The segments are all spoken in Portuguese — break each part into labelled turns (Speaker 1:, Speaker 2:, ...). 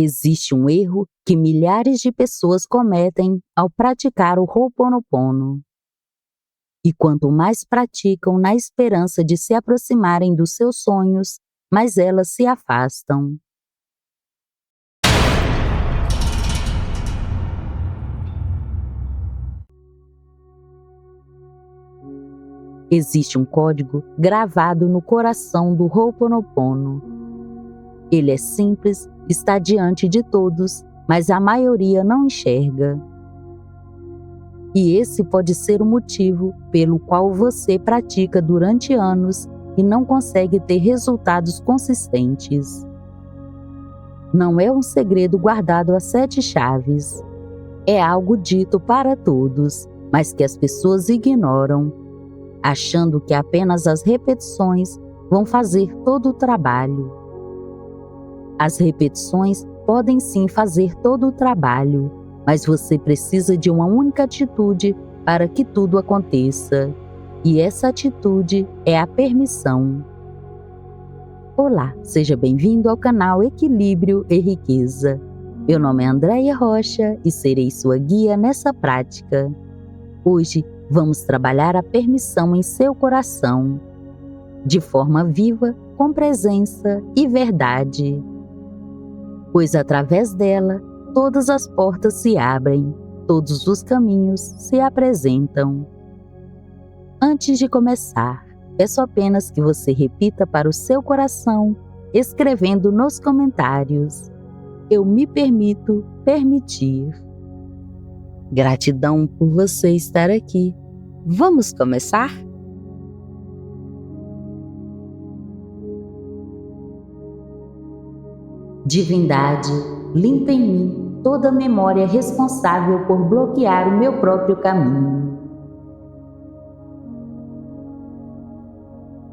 Speaker 1: Existe um erro que milhares de pessoas cometem ao praticar o Ho'oponopono. E quanto mais praticam na esperança de se aproximarem dos seus sonhos, mais elas se afastam. Existe um código gravado no coração do Ho'oponopono. Ele é simples, está diante de todos, mas a maioria não enxerga. E esse pode ser o motivo pelo qual você pratica durante anos e não consegue ter resultados consistentes. Não é um segredo guardado a 7 chaves. É algo dito para todos, mas que as pessoas ignoram, achando que apenas as repetições vão fazer todo o trabalho. As repetições podem sim fazer todo o trabalho, mas você precisa de uma única atitude para que tudo aconteça. E essa atitude é a permissão. Olá, seja bem-vindo ao canal Equilíbrio e Riqueza. Meu nome é Andréia Rocha e serei sua guia nessa prática. Hoje vamos trabalhar a permissão em seu coração, de forma viva, com presença e verdade. Pois através dela, todas as portas se abrem, todos os caminhos se apresentam. Antes de começar, peço apenas que você repita para o seu coração, escrevendo nos comentários: eu me permito permitir. Gratidão por você estar aqui. Vamos começar? Divindade, limpa em mim toda memória responsável por bloquear o meu próprio caminho.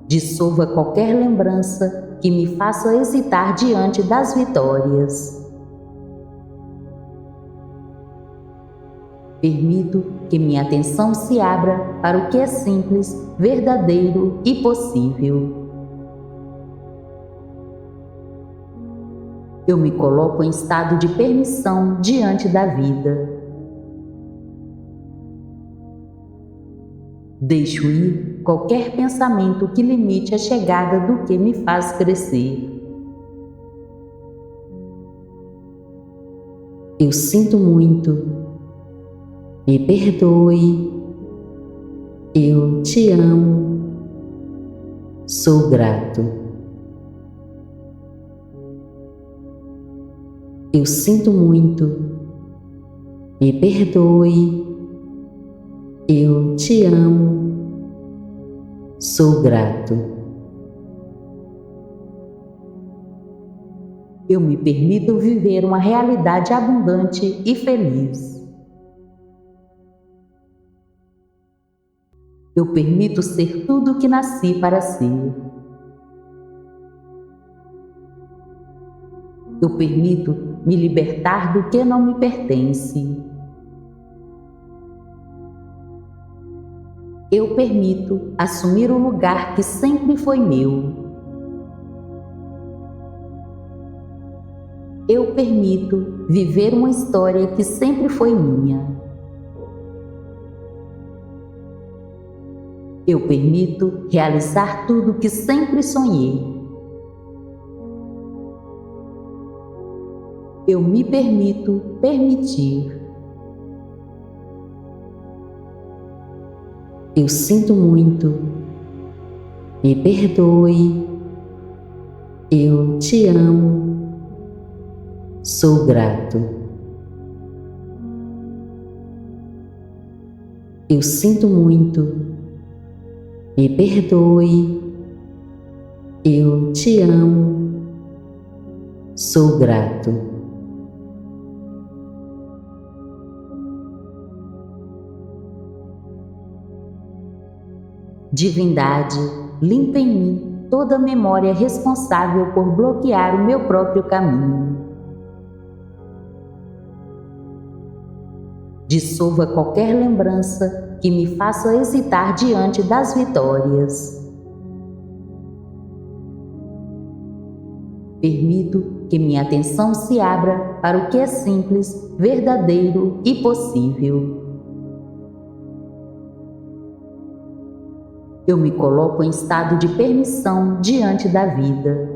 Speaker 1: Dissolva qualquer lembrança que me faça hesitar diante das vitórias. Permito que minha atenção se abra para o que é simples, verdadeiro e possível. Eu me coloco em estado de permissão diante da vida. Deixo ir qualquer pensamento que limite a chegada do que me faz crescer. Eu sinto muito. Me perdoe. Eu te amo. Sou grato. Eu sinto muito. Me perdoe. Eu te amo. Sou grato. Eu me permito viver uma realidade abundante e feliz. Eu permito ser tudo o que nasci para ser. Eu permito me libertar do que não me pertence. Eu permito assumir o lugar que sempre foi meu. Eu permito viver uma história que sempre foi minha. Eu permito realizar tudo que sempre sonhei. Eu me permito permitir. Eu sinto muito. Me perdoe. Eu te amo. Sou grato. Eu sinto muito. Me perdoe. Eu te amo. Sou grato. Divindade, limpa em mim toda memória responsável por bloquear o meu próprio caminho. Dissolva qualquer lembrança que me faça hesitar diante das vitórias. Permito que minha atenção se abra para o que é simples, verdadeiro e possível. Eu me coloco em estado de permissão diante da vida.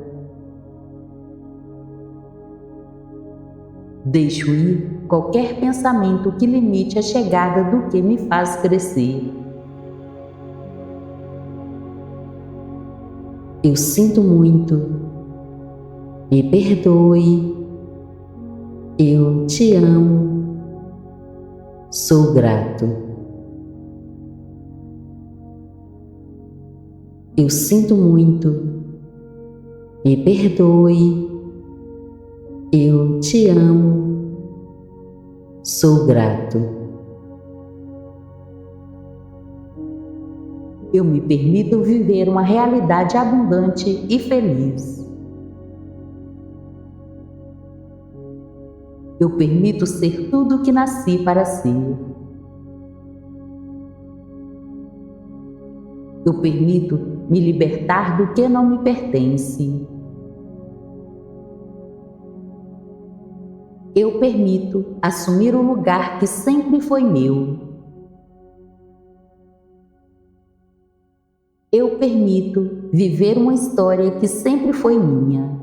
Speaker 1: Deixo ir qualquer pensamento que limite a chegada do que me faz crescer. Eu sinto muito. Me perdoe. Eu te amo. Sou grato. Eu sinto muito. Me perdoe. Eu te amo. Sou grato. Eu me permito viver uma realidade abundante e feliz. Eu permito ser tudo o que nasci para ser. Eu permito me libertar do que não me pertence. Eu permito assumir o lugar que sempre foi meu. Eu permito viver uma história que sempre foi minha.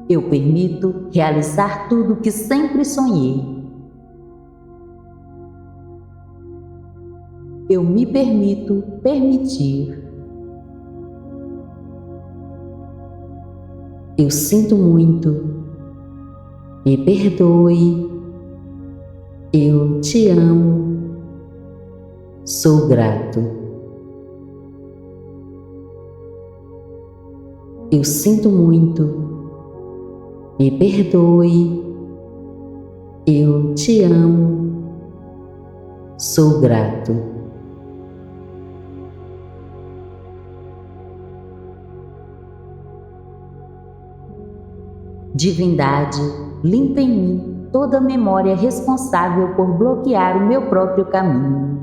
Speaker 1: Eu permito realizar tudo que sempre sonhei. Eu me permito permitir. Eu sinto muito. Me perdoe. Eu te amo. Sou grato. Eu sinto muito. Me perdoe. Eu te amo. Sou grato. Divindade, limpa em mim toda memória responsável por bloquear o meu próprio caminho.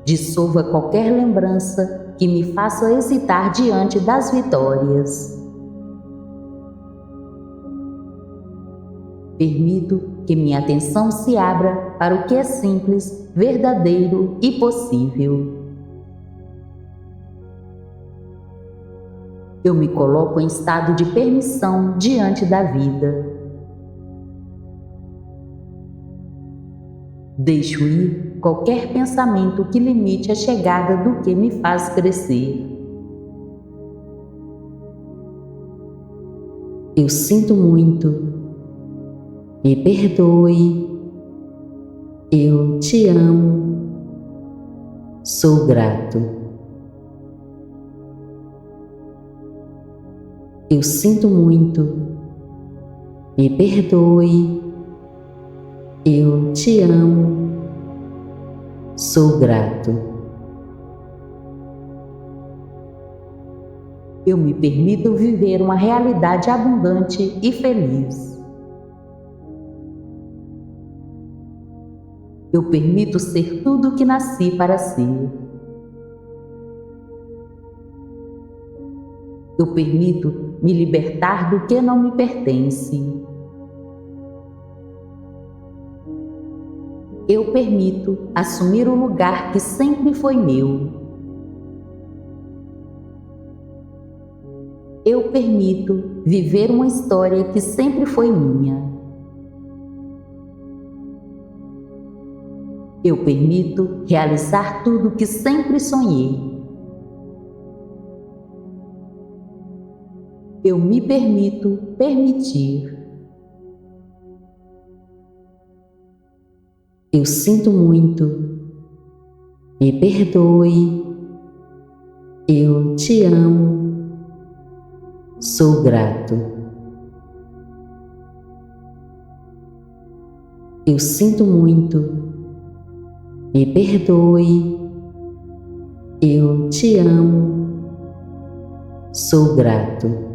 Speaker 1: Dissolva qualquer lembrança que me faça hesitar diante das vitórias. Permito que minha atenção se abra para o que é simples, verdadeiro e possível. Eu me coloco em estado de permissão diante da vida. Deixo ir qualquer pensamento que limite a chegada do que me faz crescer. Eu sinto muito. Me perdoe. Eu te amo. Sou grato. Eu sinto muito. Me perdoe. Eu te amo. Sou grato. Eu me permito viver uma realidade abundante e feliz. Eu permito ser tudo o que nasci para ser. Eu permito me libertar do que não me pertence. Eu permito assumir o lugar que sempre foi meu. Eu permito viver uma história que sempre foi minha. Eu permito realizar tudo que sempre sonhei. Eu me permito permitir. Eu sinto muito. Me perdoe. Eu te amo. Sou grato. Eu sinto muito. Me perdoe. Eu te amo. Sou grato.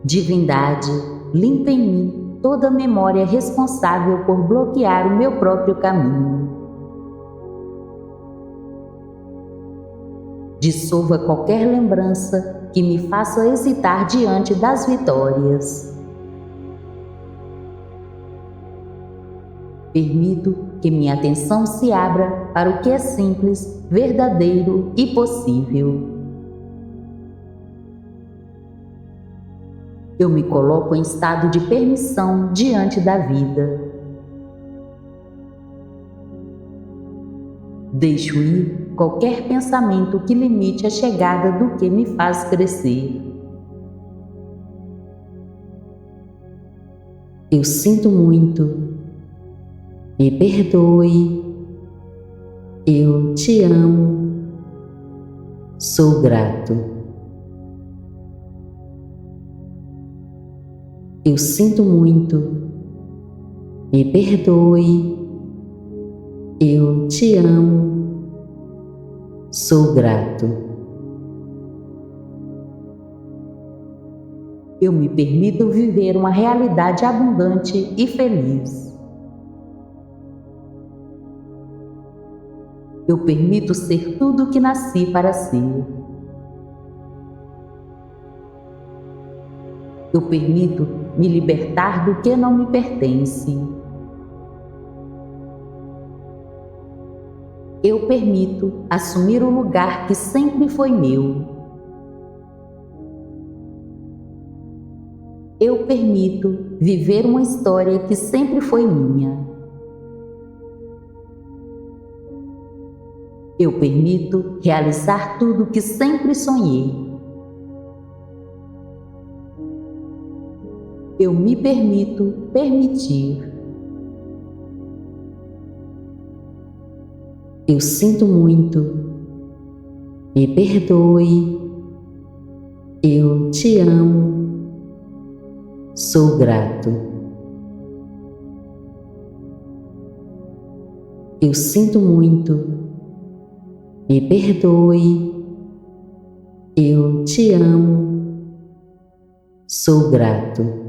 Speaker 1: Divindade, limpa em mim toda memória responsável por bloquear o meu próprio caminho. Dissolva qualquer lembrança que me faça hesitar diante das vitórias. Permito que minha atenção se abra para o que é simples, verdadeiro e possível. Eu me coloco em estado de permissão diante da vida. Deixo ir qualquer pensamento que limite a chegada do que me faz crescer. Eu sinto muito. Me perdoe. Eu te amo. Sou grato. Eu sinto muito. Me perdoe. Eu te amo. Sou grato. Eu me permito viver uma realidade abundante e feliz. Eu permito ser tudo o que nasci para ser. Eu permito me libertar do que não me pertence. Eu permito assumir o lugar que sempre foi meu. Eu permito viver uma história que sempre foi minha. Eu permito realizar tudo que sempre sonhei. Eu me permito permitir. Eu sinto muito. Me perdoe. Eu te amo. Sou grato. Eu sinto muito. Me perdoe. Eu te amo. Sou grato.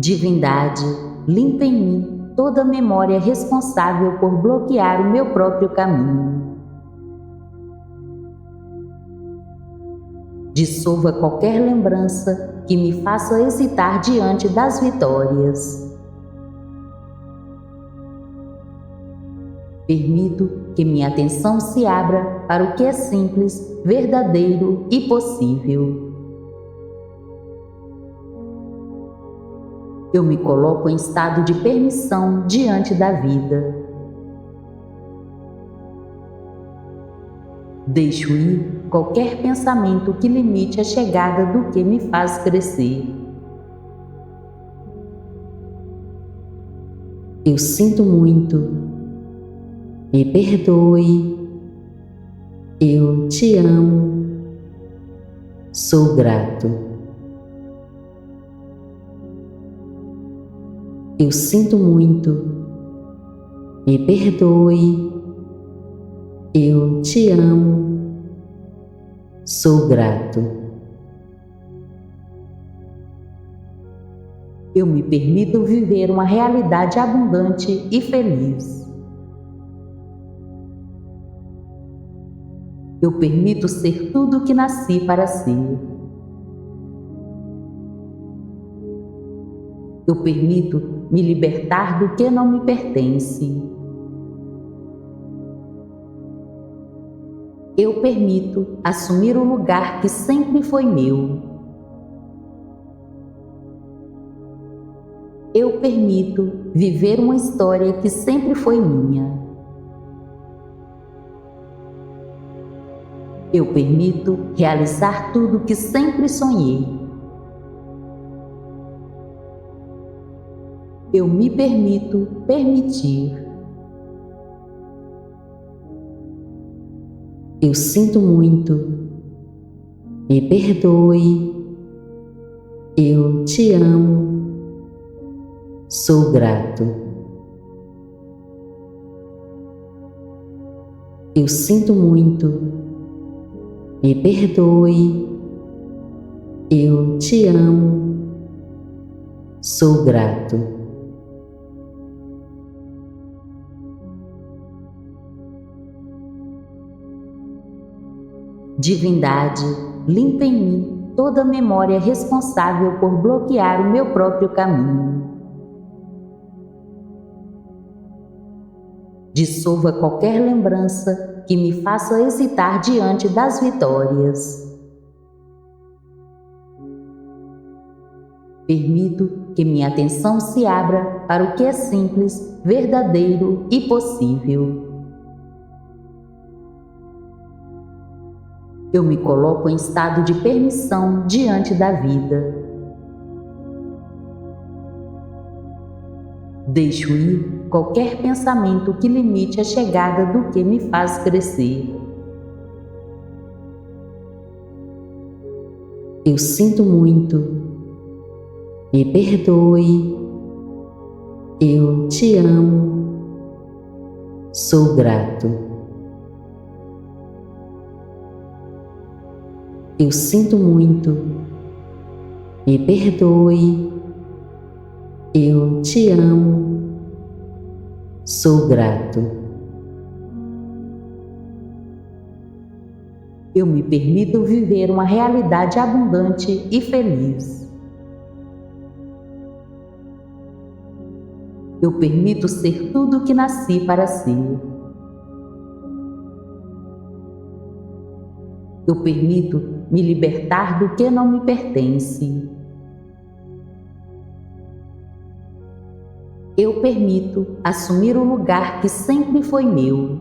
Speaker 1: Divindade, limpa em mim toda memória responsável por bloquear o meu próprio caminho. Dissolva qualquer lembrança que me faça hesitar diante das vitórias. Permito que minha atenção se abra para o que é simples, verdadeiro e possível. Eu me coloco em estado de permissão diante da vida. Deixo ir qualquer pensamento que limite a chegada do que me faz crescer. Eu sinto muito. Me perdoe. Eu te amo. Sou grato. Eu sinto muito. Me perdoe. Eu te amo. Sou grato. Eu me permito viver uma realidade abundante e feliz. Eu permito ser tudo o que nasci para ser. Eu permito me libertar do que não me pertence. Eu permito assumir o lugar que sempre foi meu. Eu permito viver uma história que sempre foi minha. Eu permito realizar tudo que sempre sonhei. Eu me permito permitir. Eu sinto muito. Me perdoe. Eu te amo. Sou grato. Eu sinto muito. me perdoe, eu te amo, sou grato. Divindade, limpa em mim toda memória responsável por bloquear o meu próprio caminho. Dissolva qualquer lembrança que me faça hesitar diante das vitórias. Permito que minha atenção se abra para o que é simples, verdadeiro e possível. Eu me coloco em estado de permissão diante da vida. Deixo ir qualquer pensamento que limite a chegada do que me faz crescer. Eu sinto muito. Me perdoe, eu te amo, sou grato. Eu sinto muito, me perdoe, eu te amo, sou grato. Eu me permito viver uma realidade abundante e feliz. Eu permito ser tudo o que nasci para ser. Eu permito me libertar do que não me pertence. Eu permito assumir o lugar que sempre foi meu.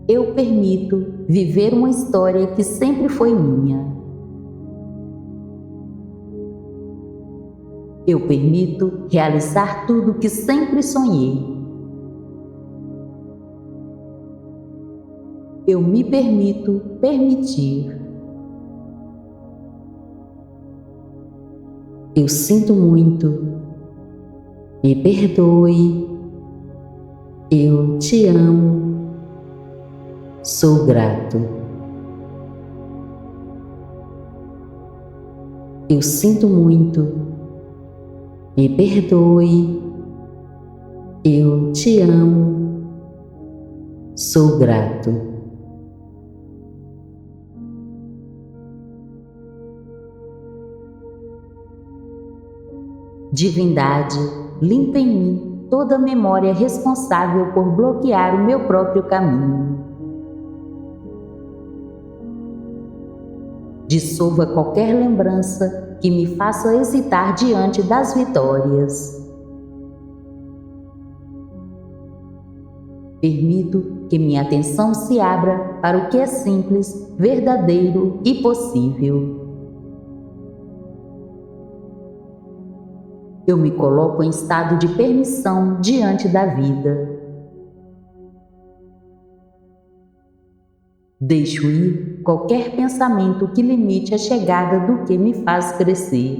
Speaker 1: Eu permito viver uma história que sempre foi minha. Eu permito realizar tudo que sempre sonhei. Eu me permito permitir. Eu sinto muito. Me perdoe. Eu te amo. Sou grato. Eu sinto muito. Me perdoe, eu te amo, sou grato. Divindade, limpa em mim toda memória responsável por bloquear o meu próprio caminho. Dissolva qualquer lembrança que me faça hesitar diante das vitórias. Permito que minha atenção se abra para o que é simples, verdadeiro e possível. Eu me coloco em estado de permissão diante da vida. Deixo ir qualquer pensamento que limite a chegada do que me faz crescer.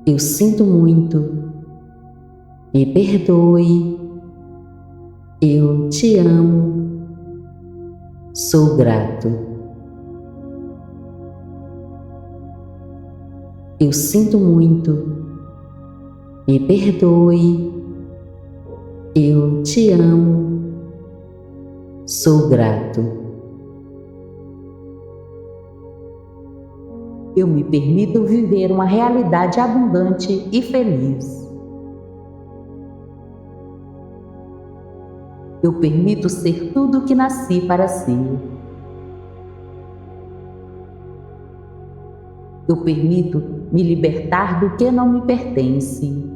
Speaker 1: Eu sinto muito. Me perdoe. Eu te amo. Sou grato. Eu sinto muito. Me perdoe. Eu te amo, sou grato. Eu me permito viver uma realidade abundante e feliz. Eu permito ser tudo o que nasci para ser. Eu permito me libertar do que não me pertence.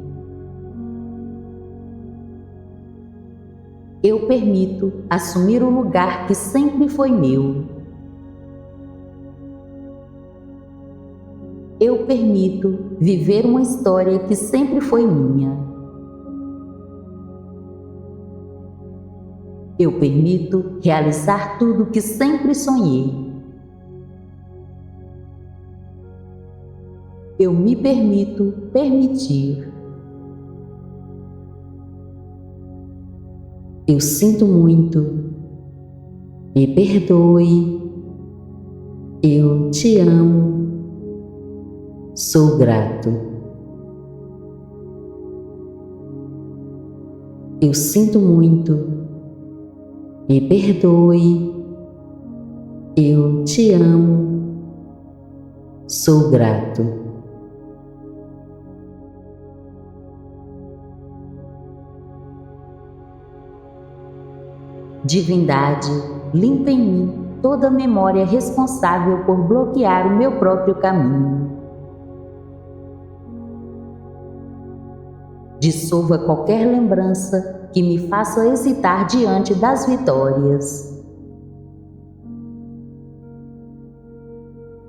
Speaker 1: Eu permito assumir o lugar que sempre foi meu. Eu permito viver uma história que sempre foi minha. Eu permito realizar tudo que sempre sonhei. Eu me permito permitir. Eu sinto muito. Me perdoe. Eu te amo. Sou grato. Eu sinto muito. Me perdoe. Eu te amo. Sou grato. Divindade, limpa em mim toda memória responsável por bloquear o meu próprio caminho. Dissolva qualquer lembrança que me faça hesitar diante das vitórias.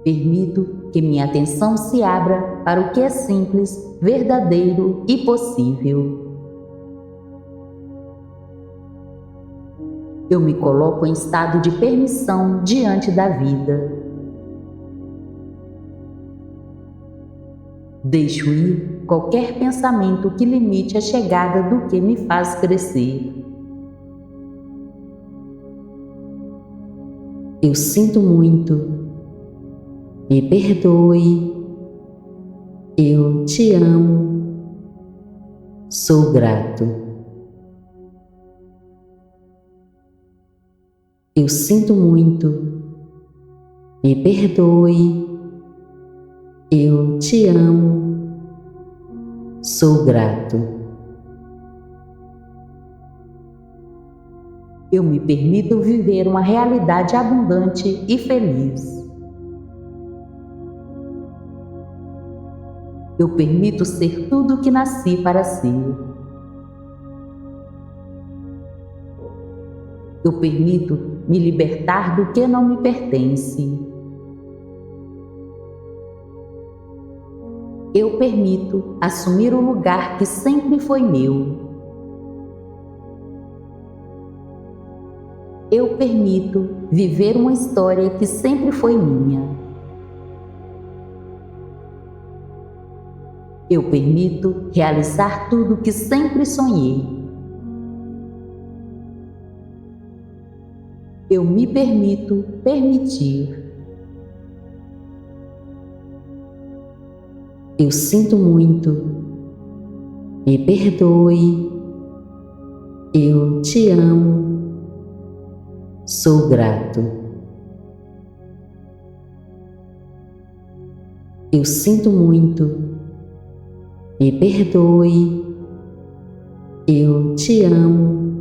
Speaker 1: Permito que minha atenção se abra para o que é simples, verdadeiro e possível. Eu me coloco em estado de permissão diante da vida. Deixo ir qualquer pensamento que limite a chegada do que me faz crescer. Eu sinto muito. Me perdoe. Eu te amo. Sou grato. Eu sinto muito. Me perdoe. Eu te amo. Sou grato. Eu me permito viver uma realidade abundante e feliz. Eu permito ser tudo o que nasci para ser. Eu permito me libertar do que não me pertence. Eu permito assumir o lugar que sempre foi meu. Eu permito viver uma história que sempre foi minha. Eu permito realizar tudo que sempre sonhei. Eu me permito permitir. Eu sinto muito. Me perdoe. Eu te amo. Sou grato. Eu sinto muito. Me perdoe. Eu te amo.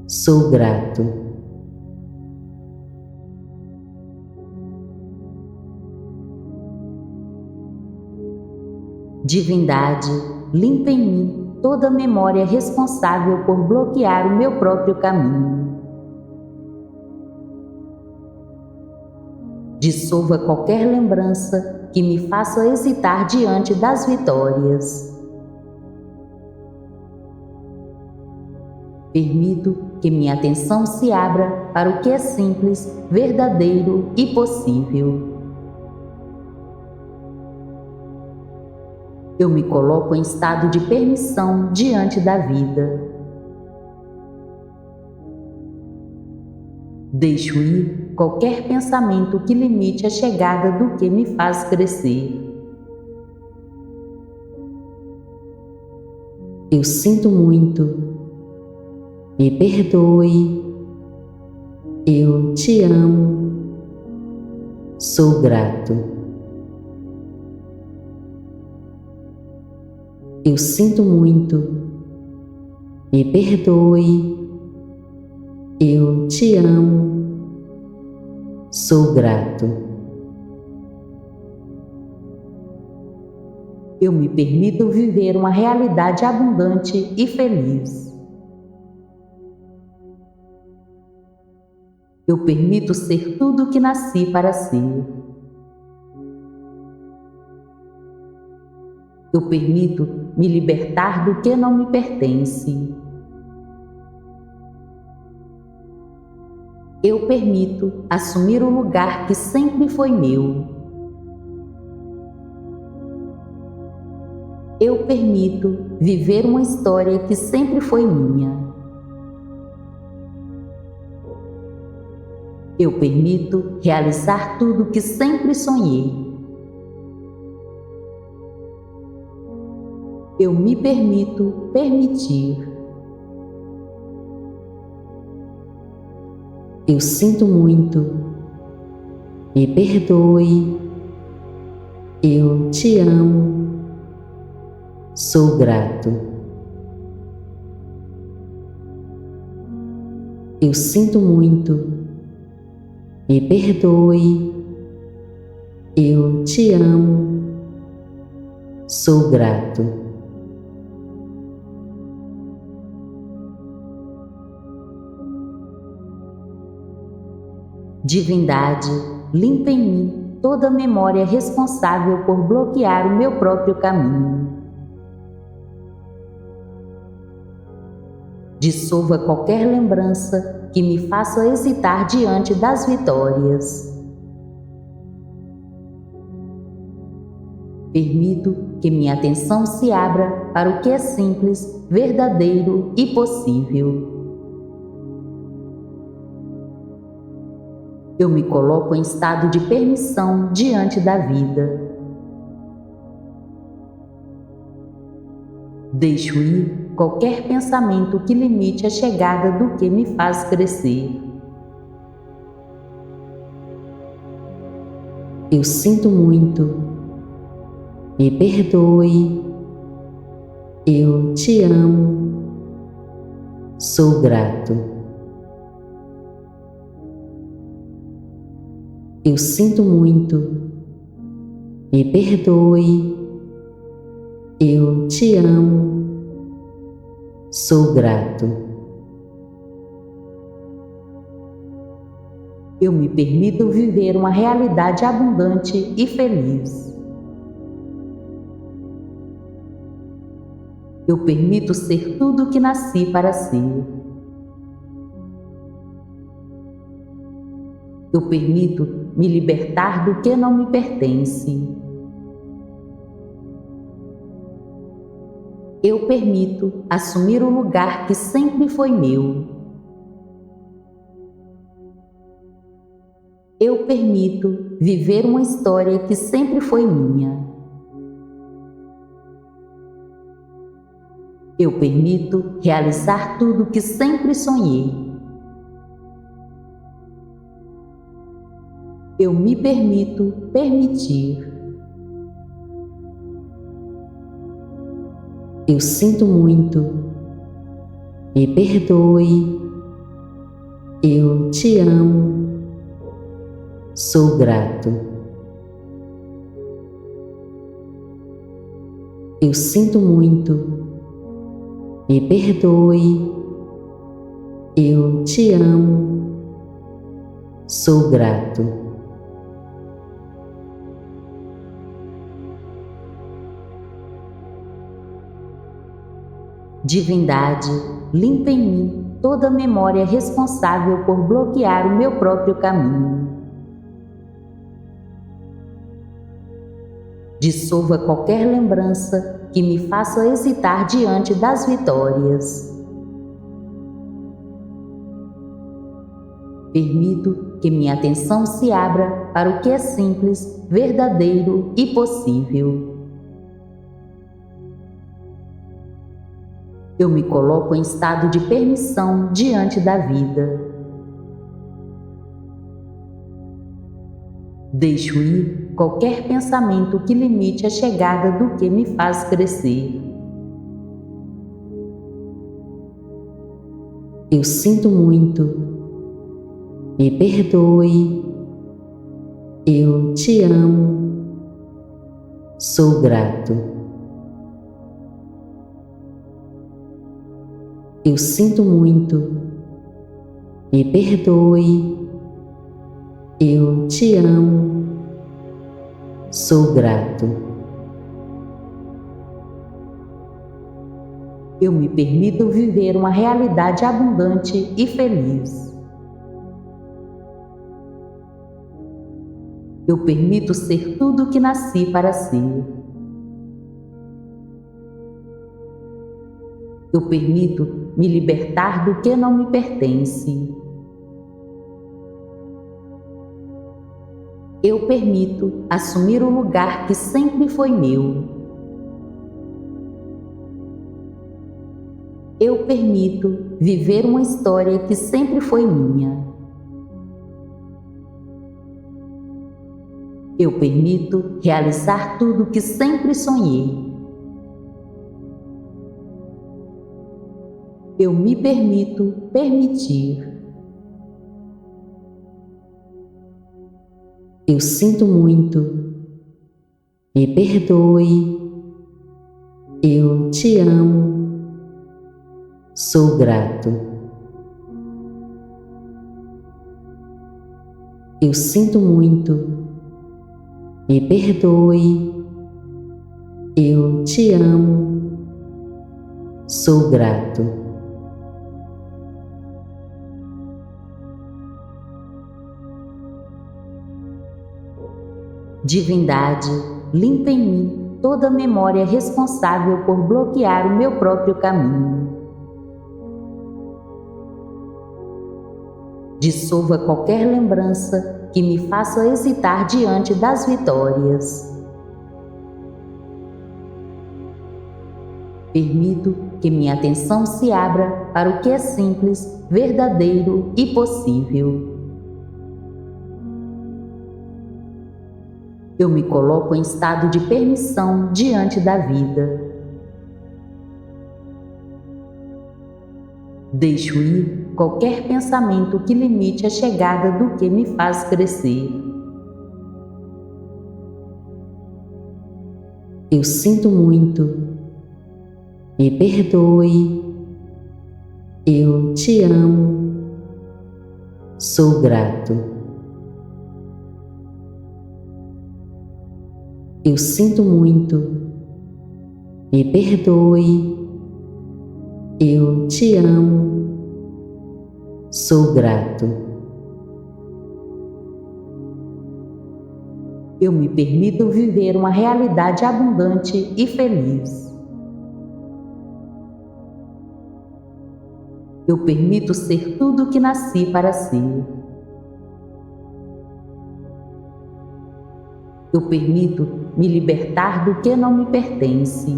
Speaker 1: Sou grato. Divindade, limpa em mim toda memória responsável por bloquear o meu próprio caminho. Dissolva qualquer lembrança que me faça hesitar diante das vitórias. Permito que minha atenção se abra para o que é simples, verdadeiro e possível. Eu me coloco em estado de permissão diante da vida. Deixo ir qualquer pensamento que limite a chegada do que me faz crescer. Eu sinto muito. Me perdoe. Eu te amo. Sou grato. Eu sinto muito. Me perdoe. Eu te amo. Sou grato. Eu me permito viver uma realidade abundante e feliz. Eu permito ser tudo o que nasci para ser. Eu permito me libertar do que não me pertence. Eu permito assumir o lugar que sempre foi meu. Eu permito viver uma história que sempre foi minha. Eu permito realizar tudo que sempre sonhei. Eu me permito permitir. Eu sinto muito. Me perdoe. Eu te amo. Sou grato. Eu sinto muito. Me perdoe. Eu te amo. Sou grato. Divindade, limpa em mim toda memória responsável por bloquear o meu próprio caminho. Dissolva qualquer lembrança que me faça hesitar diante das vitórias. Permito que minha atenção se abra para o que é simples, verdadeiro e possível. Eu me coloco em estado de permissão diante da vida. Deixo ir qualquer pensamento que limite a chegada do que me faz crescer. Eu sinto muito. Me perdoe. Eu te amo. Sou grato. Eu sinto muito. Me perdoe. Eu te amo. Sou grato. Eu me permito viver uma realidade abundante e feliz. Eu permito ser tudo o que nasci para ser. Eu permito me libertar do que não me pertence. Eu permito assumir o lugar que sempre foi meu. Eu permito viver uma história que sempre foi minha. Eu permito realizar tudo que sempre sonhei. Eu me permito permitir. Eu sinto muito. Me perdoe. Eu te amo. Sou grato. Eu sinto muito. Me perdoe. Eu te amo. Sou grato. Divindade, limpa em mim toda memória responsável por bloquear o meu próprio caminho. Dissolva qualquer lembrança que me faça hesitar diante das vitórias. Permito que minha atenção se abra para o que é simples, verdadeiro e possível. Eu me coloco em estado de permissão diante da vida. Deixo ir qualquer pensamento que limite a chegada do que me faz crescer. Eu sinto muito. Me perdoe. Eu te amo. Sou grato. Eu sinto muito. Me perdoe. Eu te amo. Sou grato. Eu me permito viver uma realidade abundante e feliz. Eu permito ser tudo o que nasci para ser. Eu permito me libertar do que não me pertence. Eu permito assumir o lugar que sempre foi meu. Eu permito viver uma história que sempre foi minha. Eu permito realizar tudo que sempre sonhei. Eu me permito permitir. Eu sinto muito. Me perdoe. Eu te amo. Sou grato. Eu sinto muito. Me perdoe. Eu te amo. Sou grato. Divindade, limpa em mim toda memória responsável por bloquear o meu próprio caminho. Dissolva qualquer lembrança que me faça hesitar diante das vitórias. Permito que minha atenção se abra para o que é simples, verdadeiro e possível. Eu me coloco em estado de permissão diante da vida. Deixo ir qualquer pensamento que limite a chegada do que me faz crescer. Eu sinto muito. Me perdoe. Eu te amo. Sou grato. Eu sinto muito. Me perdoe. Eu te amo. Sou grato. Eu me permito viver uma realidade abundante e feliz. Eu permito ser tudo o que nasci para ser. Eu permito me libertar do que não me pertence.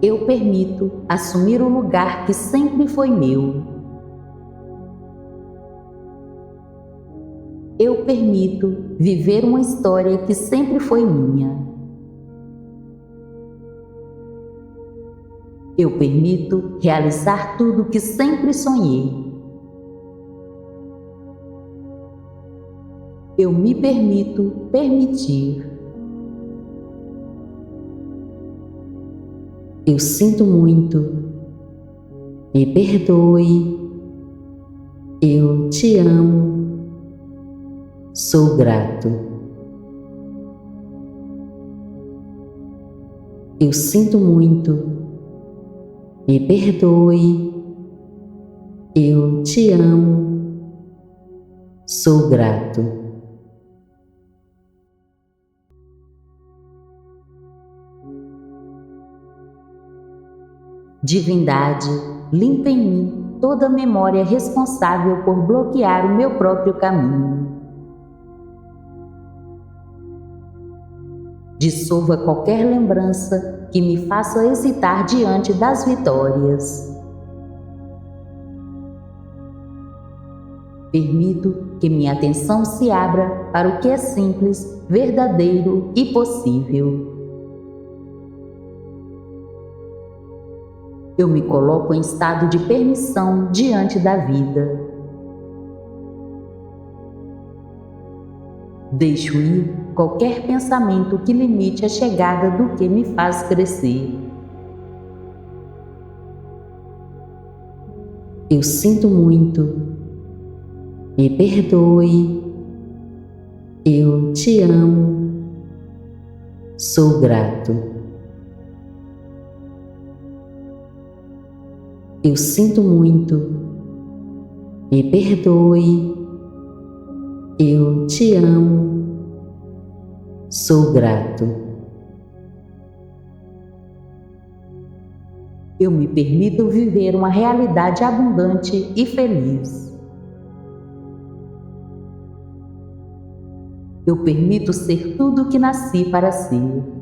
Speaker 1: Eu permito assumir o lugar que sempre foi meu. Eu permito viver uma história que sempre foi minha. Eu permito realizar tudo que sempre sonhei. Eu me permito permitir. Eu sinto muito. Me perdoe. Eu te amo. Sou grato. Eu sinto muito. Me perdoe. Eu te amo. Sou grato. Divindade, limpa em mim toda memória responsável por bloquear o meu próprio caminho. Dissolva qualquer lembrança que me faça hesitar diante das vitórias. Permito que minha atenção se abra para o que é simples, verdadeiro e possível. Eu me coloco em estado de permissão diante da vida. Deixo ir qualquer pensamento que limite a chegada do que me faz crescer. Eu sinto muito. Me perdoe. Eu te amo. Sou grato. Eu sinto muito. Me perdoe. Eu te amo. Sou grato. Eu me permito viver uma realidade abundante e feliz. Eu permito ser tudo o que nasci para ser.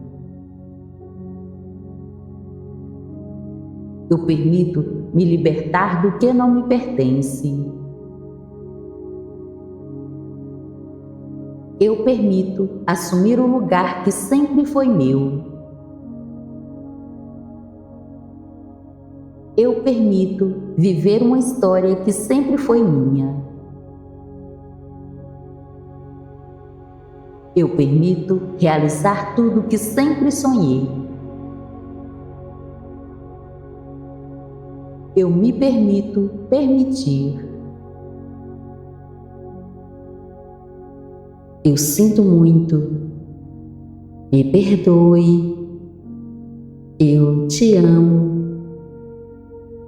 Speaker 1: Eu permito me libertar do que não me pertence. Eu permito assumir o lugar que sempre foi meu. Eu permito viver uma história que sempre foi minha. Eu permito realizar tudo que sempre sonhei. Eu me permito permitir. Eu sinto muito. Me perdoe. Eu te amo.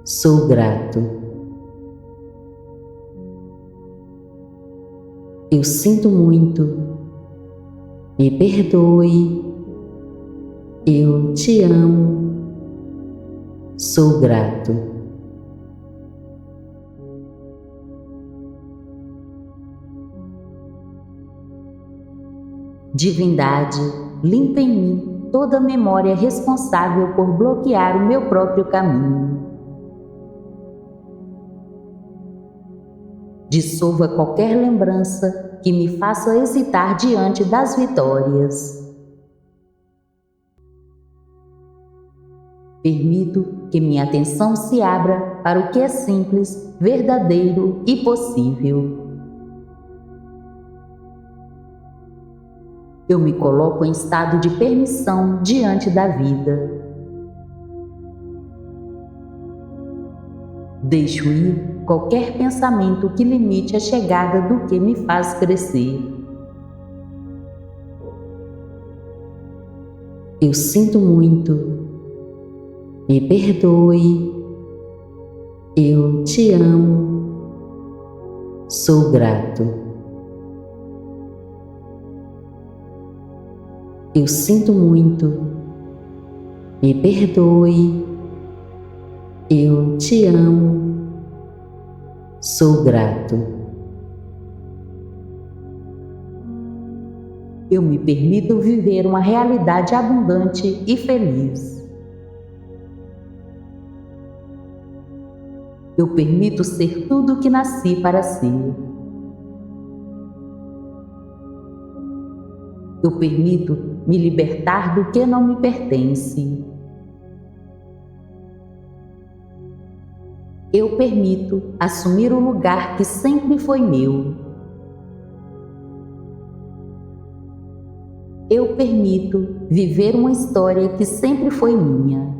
Speaker 1: Sou grato. Eu sinto muito. Me perdoe. Eu te amo. Sou grato. Divindade, limpa em mim toda memória responsável por bloquear o meu próprio caminho. Dissolva qualquer lembrança que me faça hesitar diante das vitórias. Permito que minha atenção se abra para o que é simples, verdadeiro e possível. Eu me coloco em estado de permissão diante da vida. Deixo ir qualquer pensamento que limite a chegada do que me faz crescer. Eu sinto muito. Me perdoe. Eu te amo. Sou grato. Eu sinto muito. Me perdoe. Eu te amo. Sou grato. Eu me permito viver uma realidade abundante e feliz. Eu permito ser tudo o que nasci para ser. Eu permito me libertar do que não me pertence. Eu permito assumir o lugar que sempre foi meu. Eu permito viver uma história que sempre foi minha.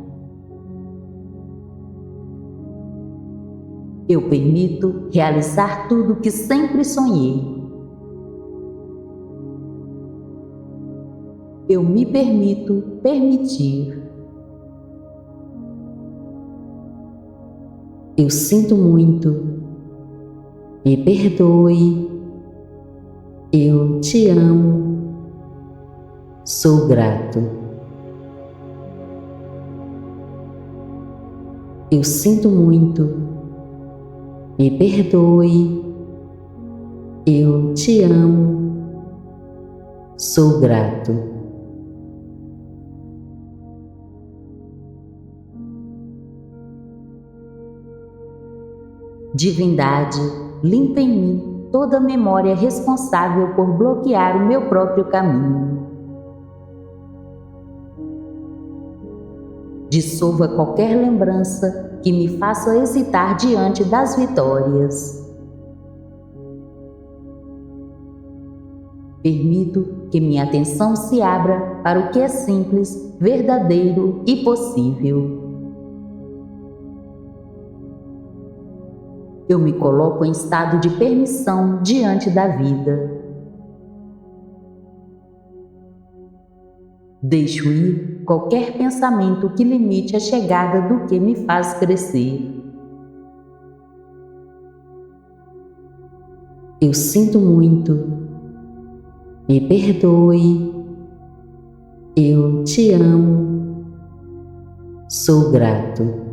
Speaker 1: Eu permito realizar tudo que sempre sonhei. Eu me permito permitir. Eu sinto muito. Me perdoe. Eu te amo. Sou grato. Eu sinto muito. Me perdoe. Eu te amo. Sou grato. Divindade, limpa em mim toda memória responsável por bloquear o meu próprio caminho. Dissolva qualquer lembrança que me faça hesitar diante das vitórias. Permito que minha atenção se abra para o que é simples, verdadeiro e possível. Eu me coloco em estado de permissão diante da vida. Deixo ir qualquer pensamento que limite a chegada do que me faz crescer. Eu sinto muito. Me perdoe. Eu te amo. Sou grato.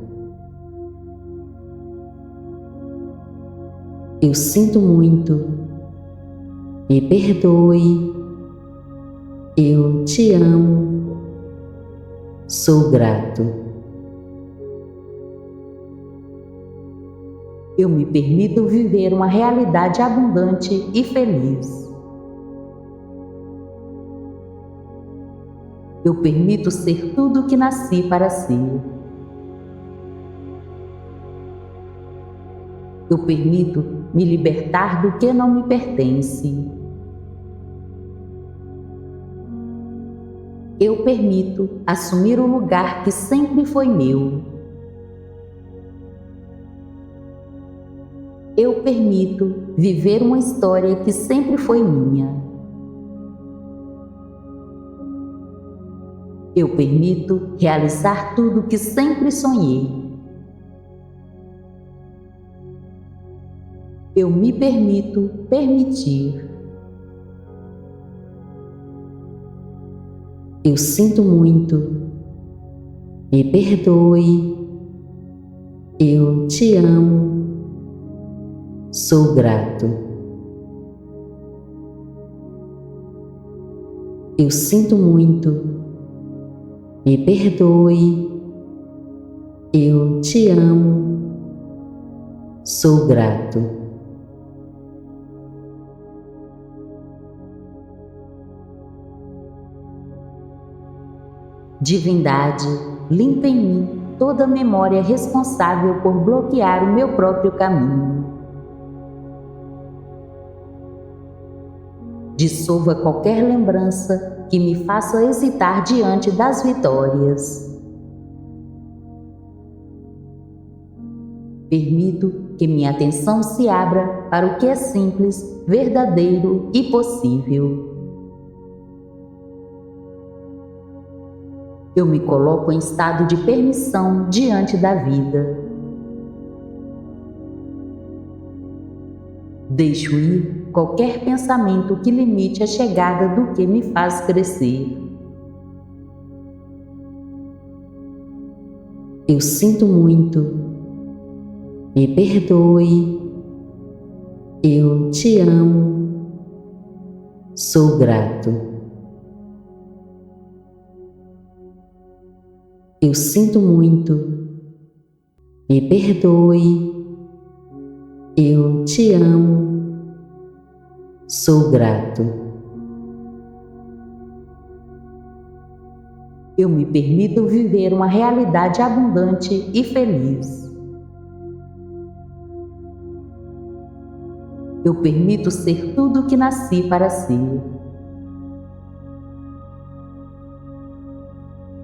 Speaker 1: Eu sinto muito. Me perdoe. Eu te amo, sou grato. Eu me permito viver uma realidade abundante e feliz. Eu permito ser tudo o que nasci para ser. Eu permito me libertar do que não me pertence. Eu permito assumir o lugar que sempre foi meu. Eu permito viver uma história que sempre foi minha. Eu permito realizar tudo que sempre sonhei. Eu me permito permitir. Eu sinto muito. Me perdoe. Eu te amo. Sou grato. Eu sinto muito. Me perdoe. Eu te amo. Sou grato. Divindade, limpa em mim toda memória responsável por bloquear o meu próprio caminho. Dissolva qualquer lembrança que me faça hesitar diante das vitórias. Permito que minha atenção se abra para o que é simples, verdadeiro e possível. Eu me coloco em estado de permissão diante da vida. Deixo ir qualquer pensamento que limite a chegada do que me faz crescer. Eu sinto muito. Me perdoe. Eu te amo. Sou grato. Eu sinto muito. Me perdoe. Eu te amo. Sou grato. Eu me permito viver uma realidade abundante e feliz. Eu permito ser tudo o que nasci para ser.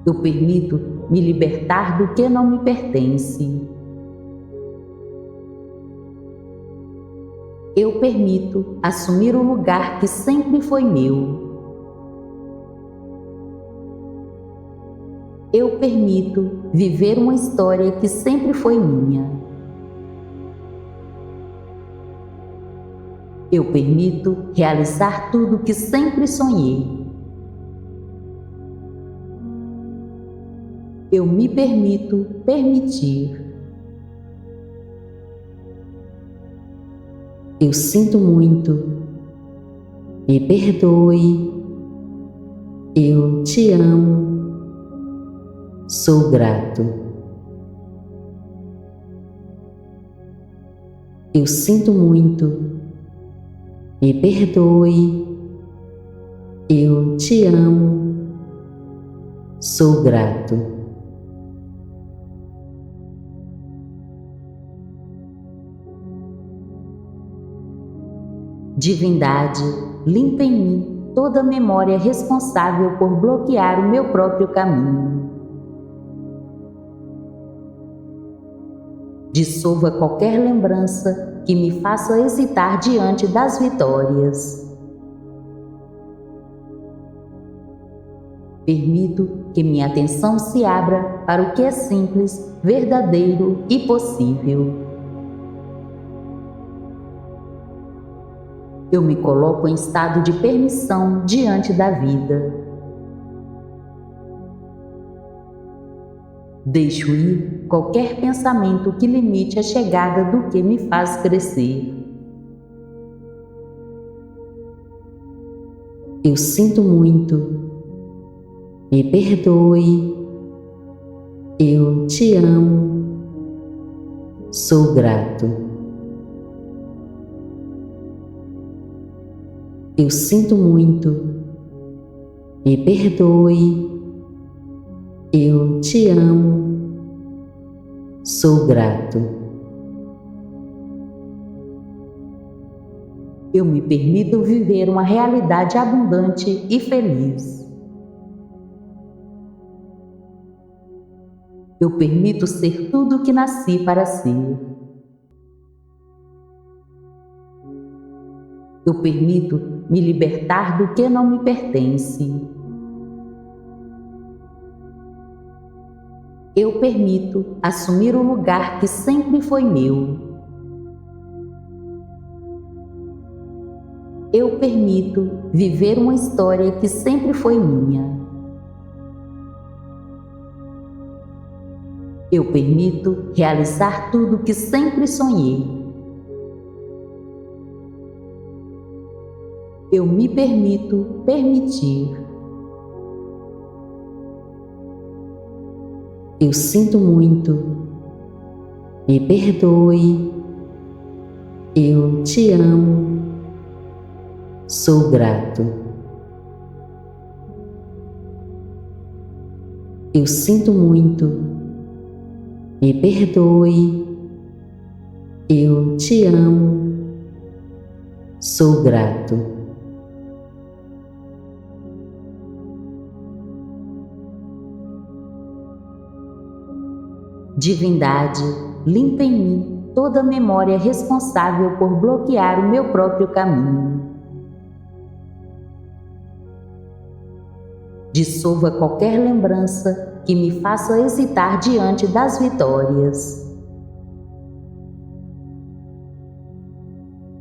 Speaker 1: Eu permito me libertar do que não me pertence. Eu permito assumir o lugar que sempre foi meu. Eu permito viver uma história que sempre foi minha. Eu permito realizar tudo que sempre sonhei. Eu me permito permitir. Eu sinto muito. Me perdoe. Eu te amo. Sou grato. Eu sinto muito. Me perdoe. Eu te amo. Sou grato. Divindade, limpa em mim toda memória responsável por bloquear o meu próprio caminho. Dissolva qualquer lembrança que me faça hesitar diante das vitórias. Permito que minha atenção se abra para o que é simples, verdadeiro e possível. Eu me coloco em estado de permissão diante da vida. Deixo ir qualquer pensamento que limite a chegada do que me faz crescer. Eu sinto muito. Me perdoe. Eu te amo. Sou grato. Eu sinto muito. Me perdoe. Eu te amo. Sou grato. Eu me permito viver uma realidade abundante e feliz. Eu permito ser tudo o que nasci para ser. Eu permito me libertar do que não me pertence. Eu permito assumir o lugar que sempre foi meu. Eu permito viver uma história que sempre foi minha. Eu permito realizar tudo que sempre sonhei. Eu me permito permitir. Eu sinto muito. Me perdoe. Eu te amo. Sou grato. Eu sinto muito. Me perdoe. Eu te amo. Sou grato. Divindade, limpa em mim toda memória responsável por bloquear o meu próprio caminho. Dissolva qualquer lembrança que me faça hesitar diante das vitórias.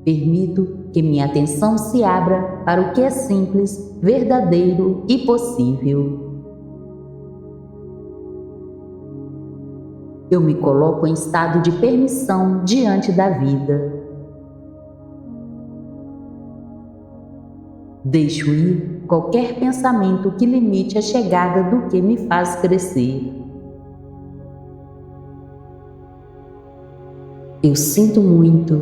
Speaker 1: Permito que minha atenção se abra para o que é simples, verdadeiro e possível. Eu me coloco em estado de permissão diante da vida. Deixo ir qualquer pensamento que limite a chegada do que me faz crescer. Eu sinto muito.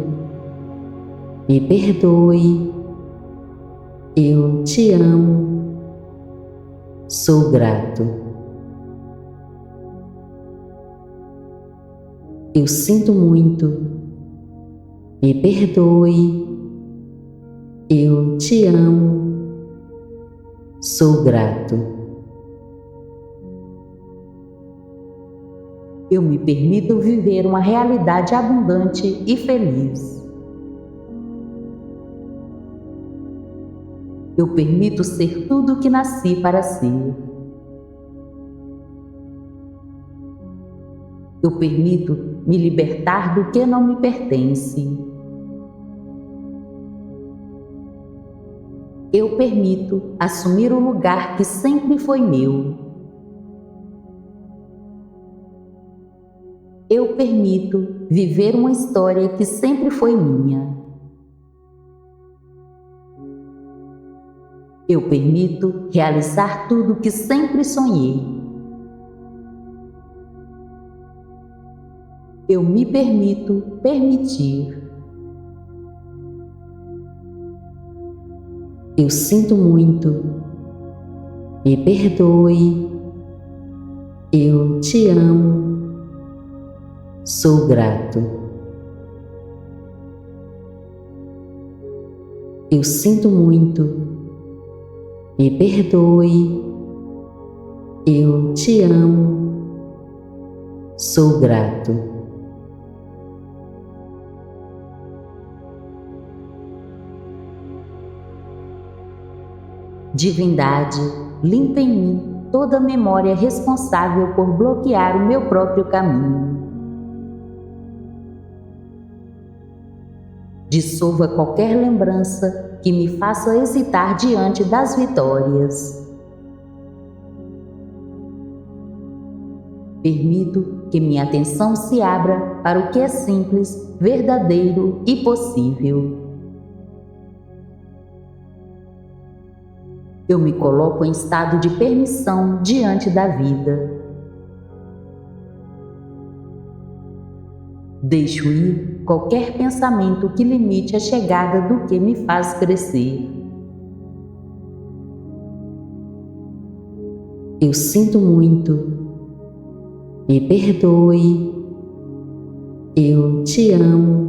Speaker 1: Me perdoe. Eu te amo. Sou grato. Eu sinto muito. Me perdoe. Eu te amo. Sou grato. Eu me permito viver uma realidade abundante e feliz. Eu permito ser tudo o que nasci para ser. Eu permito me libertar do que não me pertence. Eu permito assumir o lugar que sempre foi meu. Eu permito viver uma história que sempre foi minha. Eu permito realizar tudo que sempre sonhei. Eu me permito permitir. Eu sinto muito. Me perdoe. Eu te amo. Sou grato. Eu sinto muito. Me perdoe. Eu te amo. Sou grato. Divindade, limpa em mim toda memória responsável por bloquear o meu próprio caminho. Dissolva qualquer lembrança que me faça hesitar diante das vitórias. Permito que minha atenção se abra para o que é simples, verdadeiro e possível. Eu me coloco em estado de permissão diante da vida. Deixo ir qualquer pensamento que limite a chegada do que me faz crescer. Eu sinto muito. Me perdoe. Eu te amo.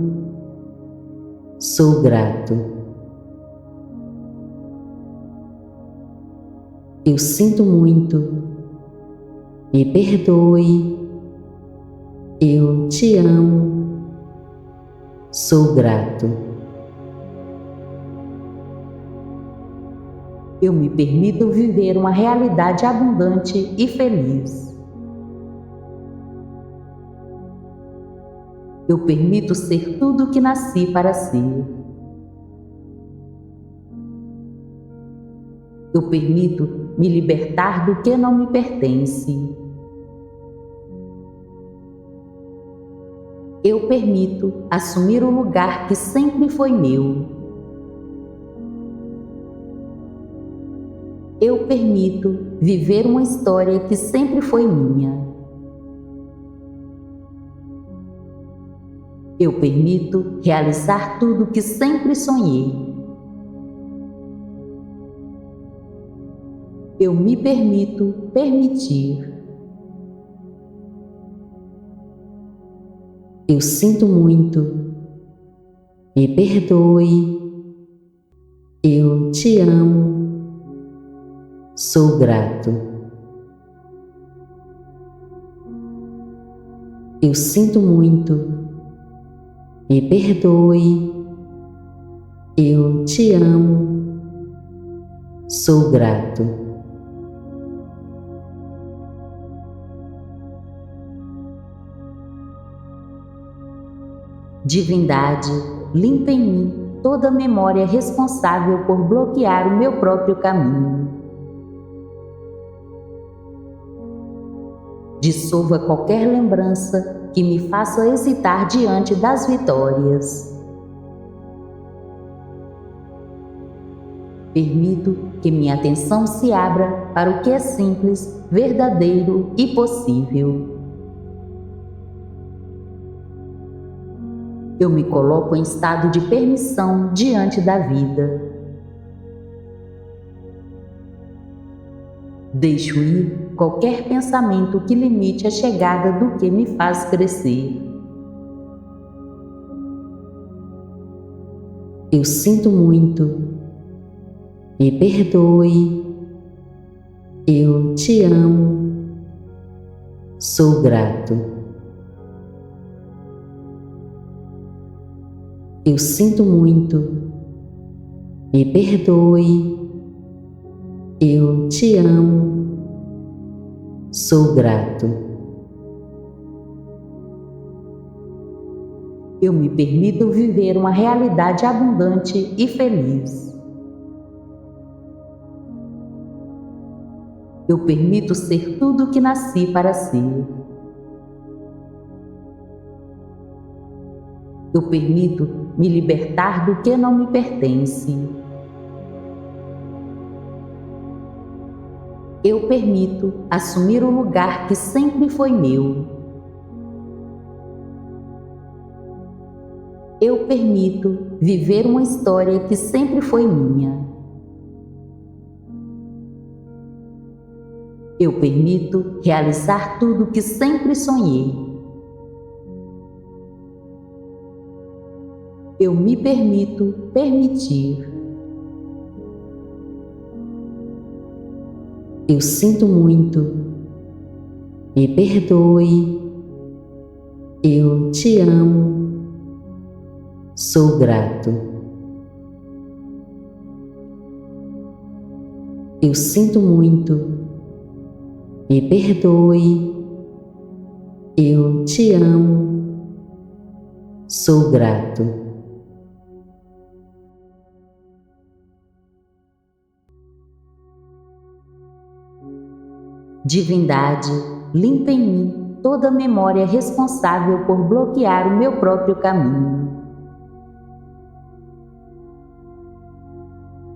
Speaker 1: Sou grato. Eu sinto muito. Me perdoe. Eu te amo. Sou grato. Eu me permito viver uma realidade abundante e feliz. Eu permito ser tudo o que nasci para ser. Eu permito me libertar do que não me pertence. Eu permito assumir o lugar que sempre foi meu. Eu permito viver uma história que sempre foi minha. Eu permito realizar tudo que sempre sonhei. Eu me permito permitir. Eu sinto muito. Me perdoe. Eu te amo. Sou grato. Eu sinto muito. Me perdoe. Eu te amo. Sou grato. Divindade, limpa em mim toda memória responsável por bloquear o meu próprio caminho. Dissolva qualquer lembrança que me faça hesitar diante das vitórias. Permito que minha atenção se abra para o que é simples, verdadeiro e possível. Eu me coloco em estado de permissão diante da vida. Deixo ir qualquer pensamento que limite a chegada do que me faz crescer. Eu sinto muito. Me perdoe. Eu te amo. Sou grato. Eu sinto muito. Me perdoe. Eu te amo. Sou grato. Eu me permito viver uma realidade abundante e feliz. Eu permito ser tudo o que nasci para ser. Eu permito me libertar do que não me pertence. Eu permito assumir o lugar que sempre foi meu. Eu permito viver uma história que sempre foi minha. Eu permito realizar tudo que sempre sonhei. Eu me permito permitir. Eu sinto muito. Me perdoe. Eu te amo. Sou grato. Eu sinto muito. Me perdoe. Eu te amo. Sou grato. Divindade, limpa em mim toda memória responsável por bloquear o meu próprio caminho.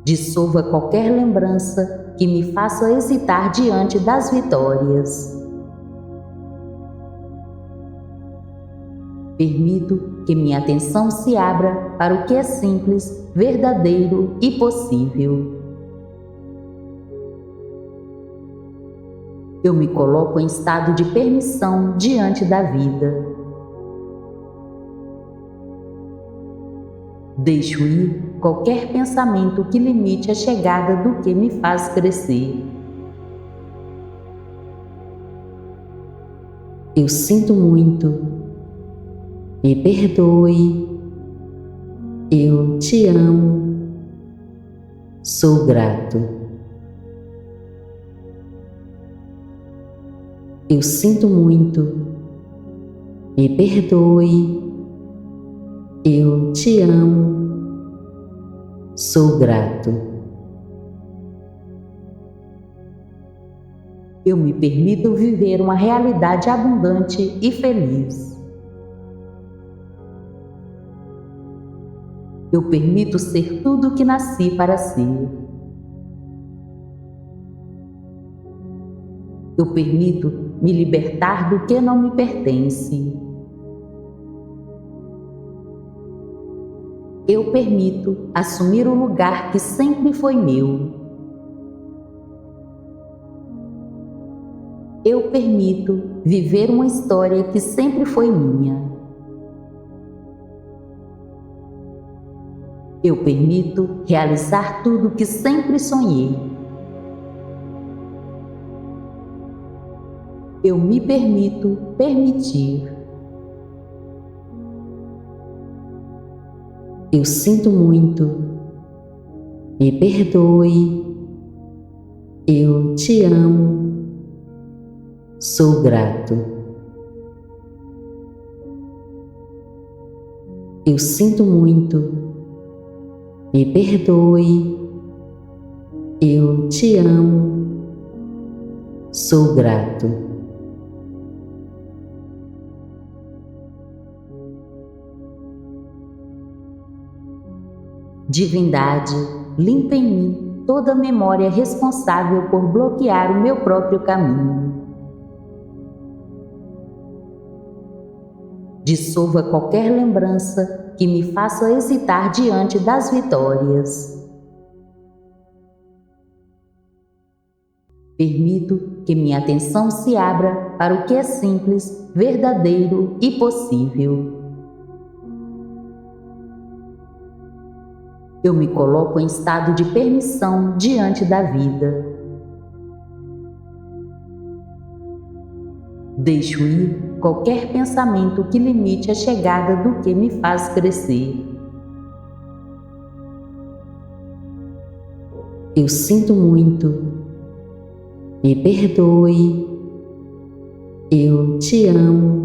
Speaker 1: Dissolva qualquer lembrança que me faça hesitar diante das vitórias. Permito que minha atenção se abra para o que é simples, verdadeiro e possível. Eu me coloco em estado de permissão diante da vida. Deixo ir qualquer pensamento que limite a chegada do que me faz crescer. Eu sinto muito. Me perdoe. Eu te amo. Sou grato. Eu sinto muito. Me perdoe. Eu te amo. Sou grato. Eu me permito viver uma realidade abundante e feliz. Eu permito ser tudo o que nasci para ser. Eu permito me libertar do que não me pertence. Eu permito assumir o lugar que sempre foi meu. Eu permito viver uma história que sempre foi minha. Eu permito realizar tudo que sempre sonhei. Eu me permito permitir. Eu sinto muito. Me perdoe. Eu te amo. Sou grato. Eu sinto muito. Me perdoe. Eu te amo. Sou grato. Divindade, limpa em mim toda memória responsável por bloquear o meu próprio caminho. Dissolva qualquer lembrança que me faça hesitar diante das vitórias. Permito que minha atenção se abra para o que é simples, verdadeiro e possível. Eu me coloco em estado de permissão diante da vida. Deixo ir qualquer pensamento que limite a chegada do que me faz crescer. Eu sinto muito. Me perdoe. Eu te amo.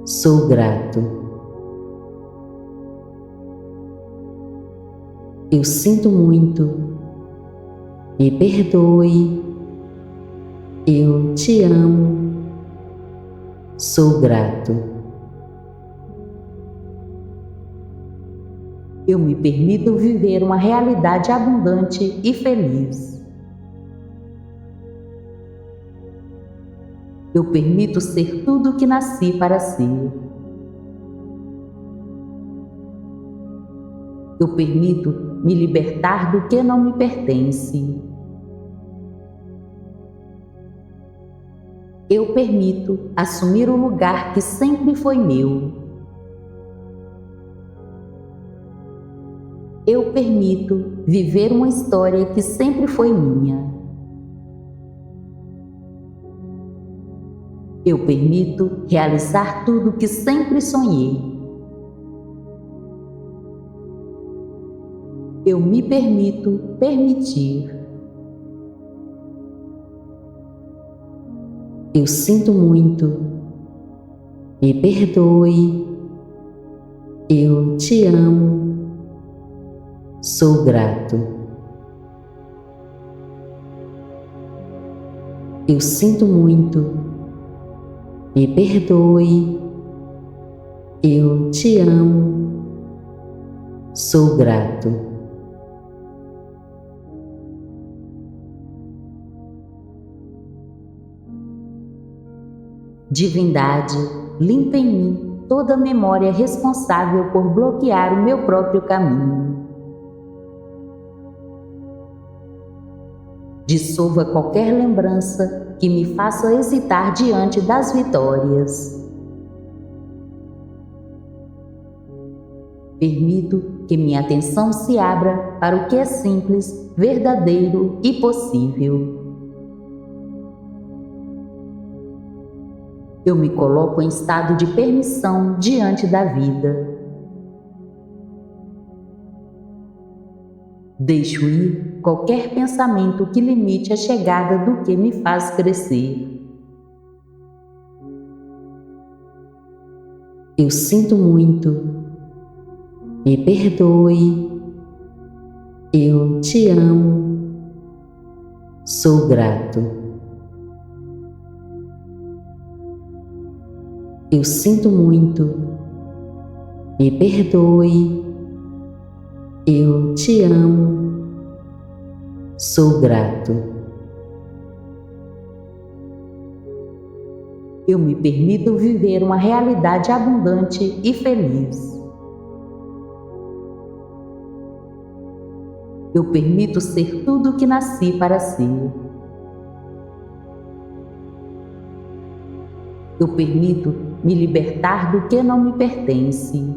Speaker 1: Sou grato. Eu sinto muito. Me perdoe. Eu te amo. Sou grato. Eu me permito viver uma realidade abundante e feliz. Eu permito ser tudo o que nasci para ser. Eu permito me libertar do que não me pertence. Eu permito assumir o lugar que sempre foi meu. Eu permito viver uma história que sempre foi minha. Eu permito realizar tudo que sempre sonhei. Eu me permito permitir. Eu sinto muito. Me perdoe. Eu te amo. Sou grato. Eu sinto muito. Me perdoe. Eu te amo. Sou grato. Divindade, limpa em mim toda memória responsável por bloquear o meu próprio caminho. Dissolva qualquer lembrança que me faça hesitar diante das vitórias. Permito que minha atenção se abra para o que é simples, verdadeiro e possível. Eu me coloco em estado de permissão diante da vida. Deixo ir qualquer pensamento que limite a chegada do que me faz crescer. Eu sinto muito. Me perdoe. Eu te amo. Sou grato. Eu sinto muito. Me perdoe. Eu te amo. Sou grato. Eu me permito viver uma realidade abundante e feliz. Eu permito ser tudo o que nasci para ser. Eu permito me libertar do que não me pertence.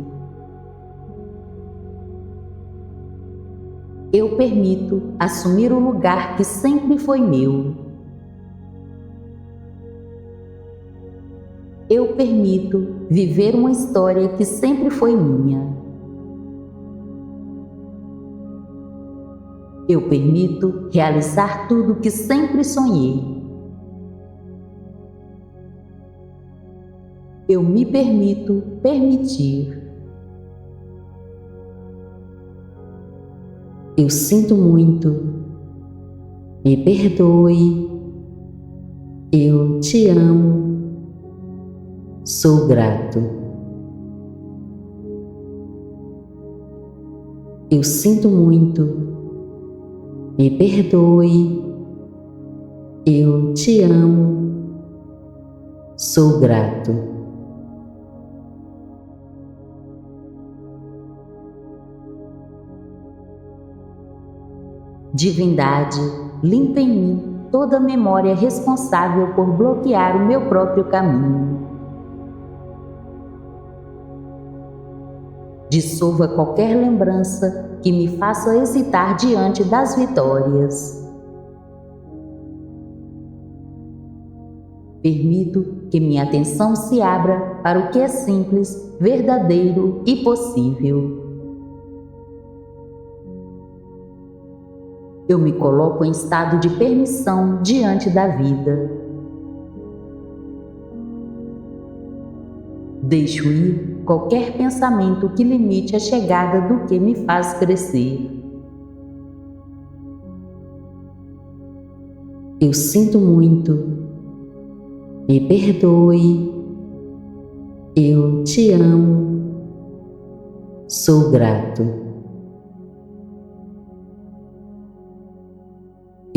Speaker 1: Eu permito assumir o lugar que sempre foi meu. Eu permito viver uma história que sempre foi minha. Eu permito realizar tudo que sempre sonhei. Eu me permito permitir. Eu sinto muito. Me perdoe. Eu te amo. Sou grato. Eu sinto muito. Me perdoe. Eu te amo. Sou grato. Divindade, limpa em mim toda memória responsável por bloquear o meu próprio caminho. Dissolva qualquer lembrança que me faça hesitar diante das vitórias. Permito que minha atenção se abra para o que é simples, verdadeiro e possível. Eu me coloco em estado de permissão diante da vida. Deixo ir qualquer pensamento que limite a chegada do que me faz crescer. Eu sinto muito. Me perdoe. Eu te amo. Sou grato.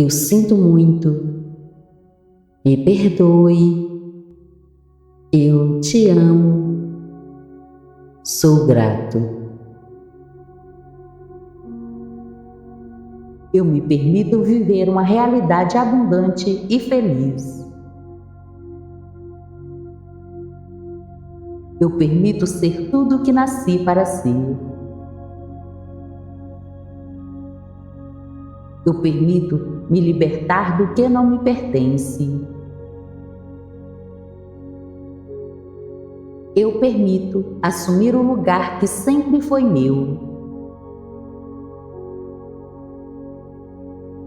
Speaker 1: Eu sinto muito. Me perdoe. Eu te amo. Sou grato. Eu me permito viver uma realidade abundante e feliz. Eu permito ser tudo o que nasci para ser. Eu permito me libertar do que não me pertence. Eu permito assumir o lugar que sempre foi meu.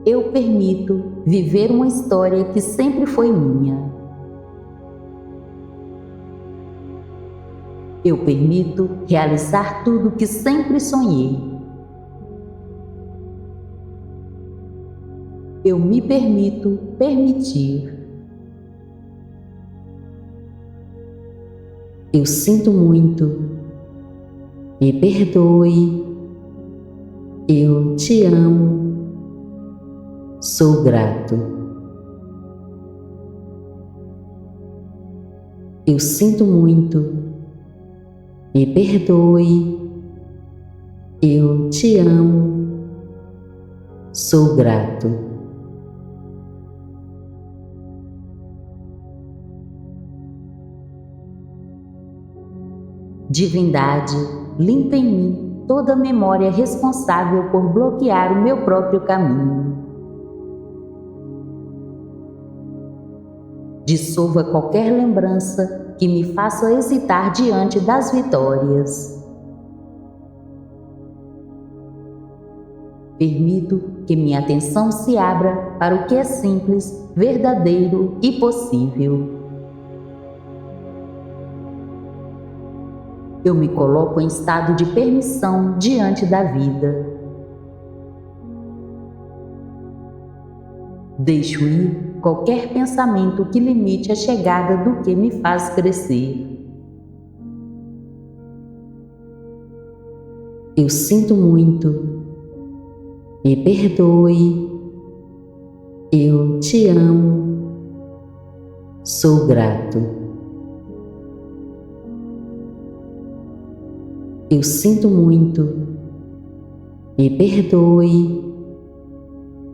Speaker 1: Eu permito viver uma história que sempre foi minha. Eu permito realizar tudo que sempre sonhei. Eu me permito permitir. Eu sinto muito. Me perdoe. Eu te amo. Sou grato. Eu sinto muito. Me perdoe. Eu te amo. Sou grato. Divindade, limpa em mim toda memória responsável por bloquear o meu próprio caminho. Dissolva qualquer lembrança que me faça hesitar diante das vitórias. Permito que minha atenção se abra para o que é simples, verdadeiro e possível. Eu me coloco em estado de permissão diante da vida. Deixo ir qualquer pensamento que limite a chegada do que me faz crescer. Eu sinto muito. Me perdoe. Eu te amo. Sou grato. Eu sinto muito. Me perdoe.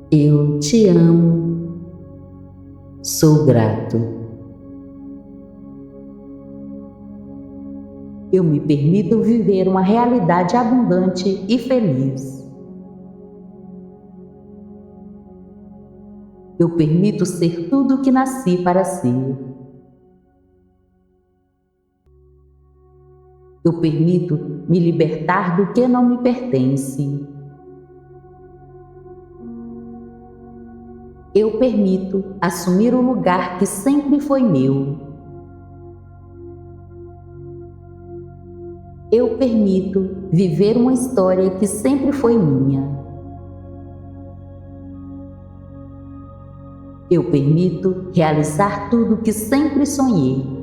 Speaker 1: Eu te amo. Sou grato. Eu me permito viver uma realidade abundante e feliz. Eu permito ser tudo o que nasci para ser. Eu permito me libertar do que não me pertence. Eu permito assumir o lugar que sempre foi meu. Eu permito viver uma história que sempre foi minha. Eu permito realizar tudo que sempre sonhei.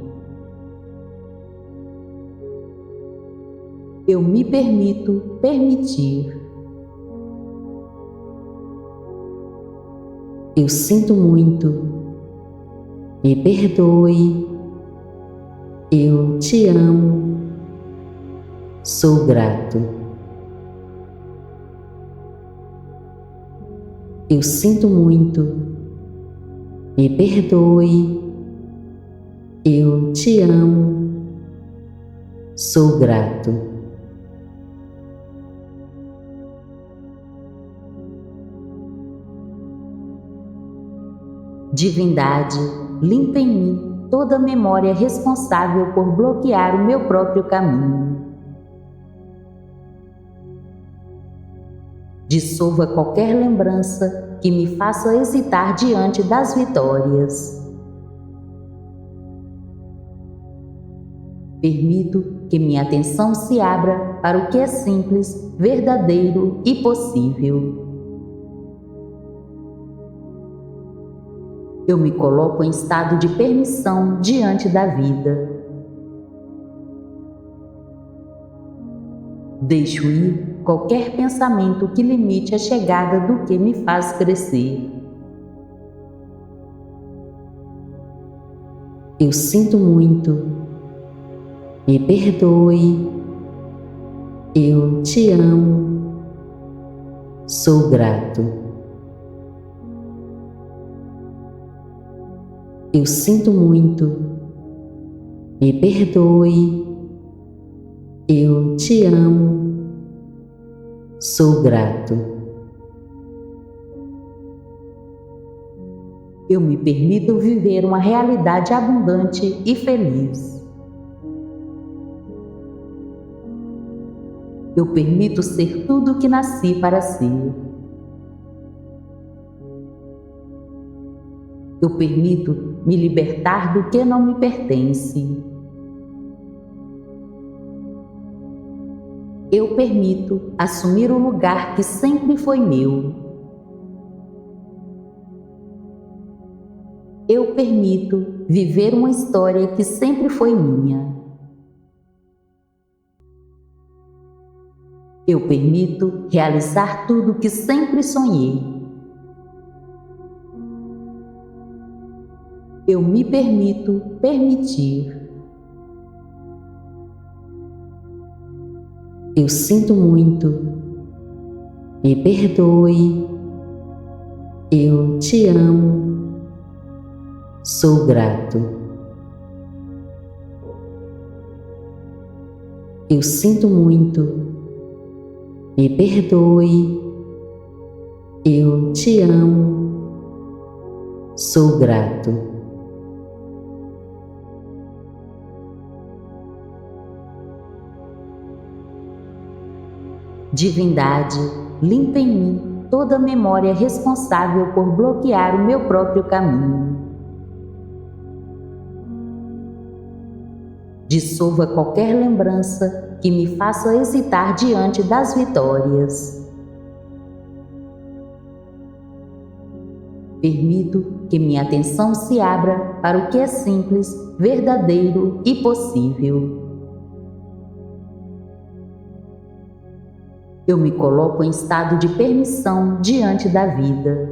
Speaker 1: Eu me permito permitir. Eu sinto muito. Me perdoe. Eu te amo. Sou grato. Eu sinto muito. Me perdoe. Eu te amo. Sou grato. Divindade, limpa em mim toda memória responsável por bloquear o meu próprio caminho. Dissolva qualquer lembrança que me faça hesitar diante das vitórias. Permito que minha atenção se abra para o que é simples, verdadeiro e possível. Eu me coloco em estado de permissão diante da vida. Deixo ir qualquer pensamento que limite a chegada do que me faz crescer. Eu sinto muito. Me perdoe. Eu te amo. Sou grato. Eu sinto muito. Me perdoe. Eu te amo. Sou grato. Eu me permito viver uma realidade abundante e feliz. Eu permito ser tudo o que nasci para ser. Eu permito me libertar do que não me pertence. Eu permito assumir o lugar que sempre foi meu. Eu permito viver uma história que sempre foi minha. Eu permito realizar tudo que sempre sonhei. Eu me permito permitir. Eu sinto muito. Me perdoe. Eu te amo. Sou grato. Eu sinto muito. Me perdoe. Eu te amo. Sou grato. Divindade, limpa em mim toda memória responsável por bloquear o meu próprio caminho. Dissolva qualquer lembrança que me faça hesitar diante das vitórias. Permito que minha atenção se abra para o que é simples, verdadeiro e possível. Eu me coloco em estado de permissão diante da vida.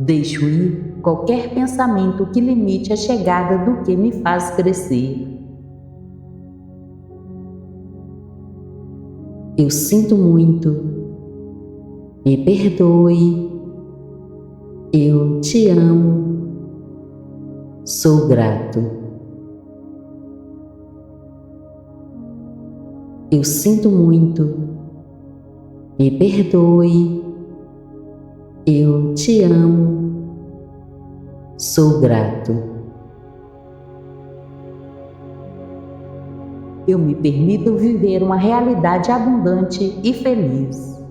Speaker 1: Deixo ir qualquer pensamento que limite a chegada do que me faz crescer. Eu sinto muito. Me perdoe. Eu te amo. Sou grato. Eu sinto muito. Me perdoe. Eu te amo. Sou grato. Eu me permito viver uma realidade abundante e feliz.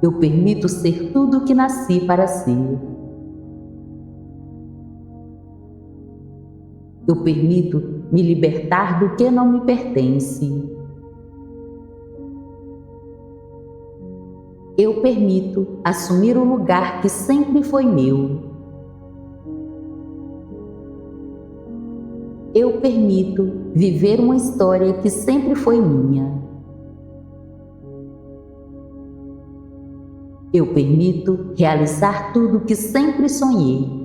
Speaker 1: Eu permito ser tudo o que nasci para ser. Eu permito me libertar do que não me pertence. Eu permito assumir o lugar que sempre foi meu. Eu permito viver uma história que sempre foi minha. Eu permito realizar tudo que sempre sonhei.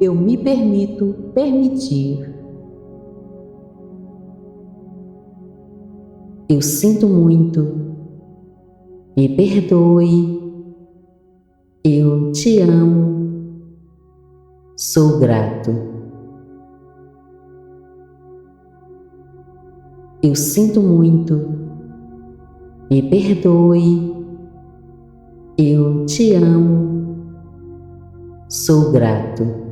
Speaker 1: Eu me permito permitir. Eu sinto muito. Me perdoe. Eu te amo. Sou grato. Eu sinto muito. Me perdoe. Eu te amo. Sou grato.